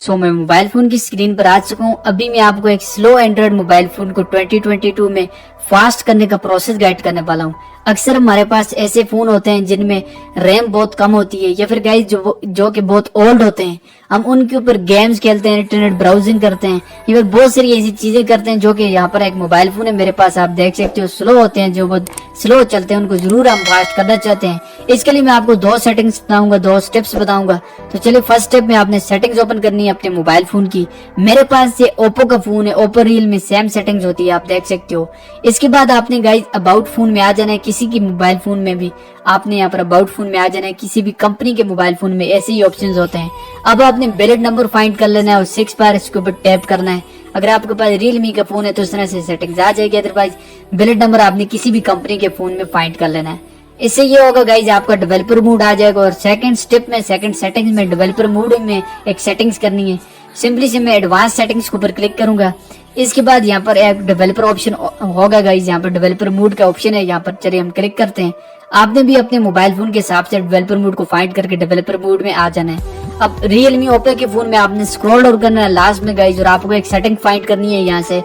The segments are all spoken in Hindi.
सो मैं मोबाइल फोन की स्क्रीन पर आ चुका हूँ। अभी मैं आपको एक स्लो एंड्रॉइड मोबाइल फोन को 2022 में फास्ट करने का प्रोसेस गाइड करने वाला हूँ। अक्सर हमारे पास ऐसे फोन होते हैं जिनमें रैम बहुत कम होती है या फिर गाइस जो कि बहुत ओल्ड होते हैं। हम उनके ऊपर गेम्स खेलते हैं, इंटरनेट ब्राउजिंग करते हैं या फिर बहुत सारी ऐसी चीजें करते हैं जो कि यहाँ पर एक मोबाइल फोन है मेरे पास, आप देख सकते हो स्लो होते हैं, जो बहुत स्लो चलते हैं, उनको जरूर हम फास्ट करना चाहते हैं। इसके लिए मैं आपको 2 सेटिंग्स बताऊंगा, 2 स्टेप्स बताऊंगा। तो चलिए फर्स्ट स्टेप में आपने सेटिंग्स ओपन करनी है अपने मोबाइल फोन की। मेरे पास ये ओप्पो का फोन है, ओप्पो रियल में सेम सेटिंग्स होती है, आप देख सकते हो। इसके बाद आपने गाइस अबाउट फोन में आ जाना है, किसी की मोबाइल फोन में भी आपने यहाँ पर अबाउट फोन में आ जाना है, किसी भी कंपनी के मोबाइल फोन में ऐसे ही ऑप्शंस होते हैं। अब आपने वैलिड नंबर फाइंड कर लेना है और 6 बार इसके ऊपर टैप करना है। अगर आपके पास रियलमी का फोन है तो इस तरह से सेटिंग्स आ जाएगी, अदरवाइज वैलिड नंबर आपने किसी भी कंपनी के फोन में फाइंड कर लेना है। इससे ये होगा गाइज आपका डेवलपर मोड आ जाएगा। और सेकंड स्टेप में सेकंड सेटिंग्स में डेवलपर मोड में एक सेटिंग्स करनी है। सिंपली से मैं एडवांस सेटिंग्स के ऊपर क्लिक करूंगा। इसके बाद यहाँ पर एक डेवलपर ऑप्शन होगा गाइज, यहाँ पर डेवलपर मोड का ऑप्शन है, यहाँ पर चलिए हम क्लिक करते हैं। आपने भी अपने मोबाइल फोन के हिसाब से डेवलपर मोड को फाइंड करके डेवलपर मोड में आ जाना है। अब रियलमी ओप्पो के फोन में आपने स्क्रॉल डाउन करना है लास्ट में गाइज, और आपको एक सेटिंग फाइंड करनी है यहाँ से,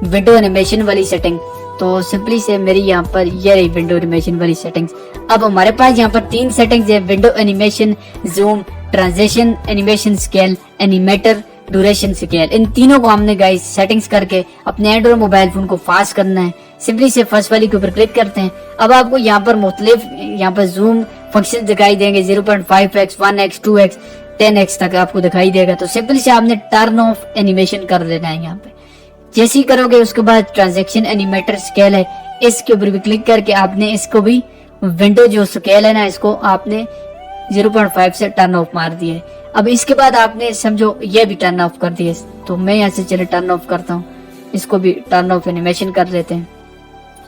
विंडो एनिमेशन वाली सेटिंग। तो सिंपली से मेरी यहाँ पर ये रही विंडो एनिमेशन वाली सेटिंग्स। अब हमारे पास यहाँ पर 3 सेटिंग्स है, window animation, zoom, transition animation scale, animator, duration scale. इन तीनों को हमने गाइस सेटिंग्स करके अपने एंड्रॉइड मोबाइल फोन को फास्ट करना है। सिंपली से फर्स्ट वाली के ऊपर क्लिक करते हैं। अब आपको यहाँ पर मुख्तलिफ यहाँ पर जूम फंक्शन दिखाई देंगे, 0.5x, 1x, 2x, 10x तक आपको दिखाई देगा। तो सिंपली से आपने टर्न ऑफ एनिमेशन कर देना है यहाँ पे। जैसे ही करोगे उसके बाद ट्रांजैक्शन एनिमेटर स्केल है, इसके ऊपर भी क्लिक करके आपने इसको भी विंडो जो स्केल है ना, इसको आपने 0.5 से टर्न ऑफ मार दिए। अब इसके बाद आपने समझो ये भी टर्न ऑफ कर दिए। तो मैं यहाँ से चले टर्न ऑफ करता हूँ, इसको भी टर्न ऑफ एनिमेशन कर देते हैं।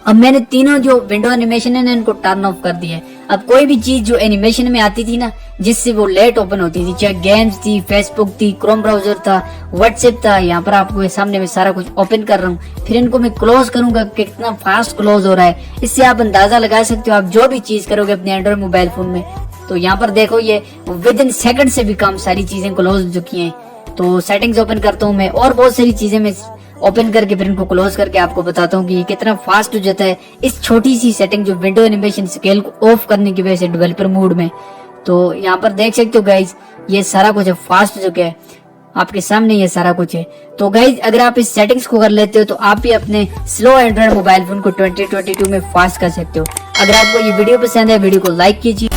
अब मैंने तीनों जो विंडो एनिमेशन है ना इनको टर्न ऑफ कर दिया। अब कोई भी चीज जो एनिमेशन में आती थी ना जिससे वो लेट ओपन होती थी, चाहे गेम्स थी, फेसबुक थी, क्रोम ब्राउजर था, व्हाट्सएप था, यहाँ पर आपको सामने में सारा कुछ ओपन कर रहा हूँ। फिर इनको मैं क्लोज करूंगा, कितना फास्ट क्लोज हो रहा है। इससे आप अंदाजा लगा सकते हो आप जो भी चीज करोगे अपने एंड्रॉइड मोबाइल फोन में। तो यहाँ पर देखो ये विद इन सेकंड से भी कम सारी चीजें क्लोज हो चुकी हैं। तो सेटिंग्स ओपन करता हूँ मैं और बहुत सारी चीजें मैं ओपन करके फिर इनको क्लोज करके आपको बताता हूँ कि ये कितना फास्ट हो जाता है इस छोटी सी सेटिंग जो विंडो एनिमेशन स्केल को ऑफ करने की वजह से डेवलपर मोड में। तो यहाँ पर देख सकते हो गाइज ये सारा कुछ फास्ट हो चुका है, आपके सामने ये सारा कुछ है। तो गाइज अगर आप इस सेटिंग्स को कर लेते हो तो आप भी अपने स्लो एंड्रॉइड मोबाइल फोन को 2022 में फास्ट कर सकते हो। अगर आपको ये वीडियो पसंद है वीडियो को लाइक कीजिए।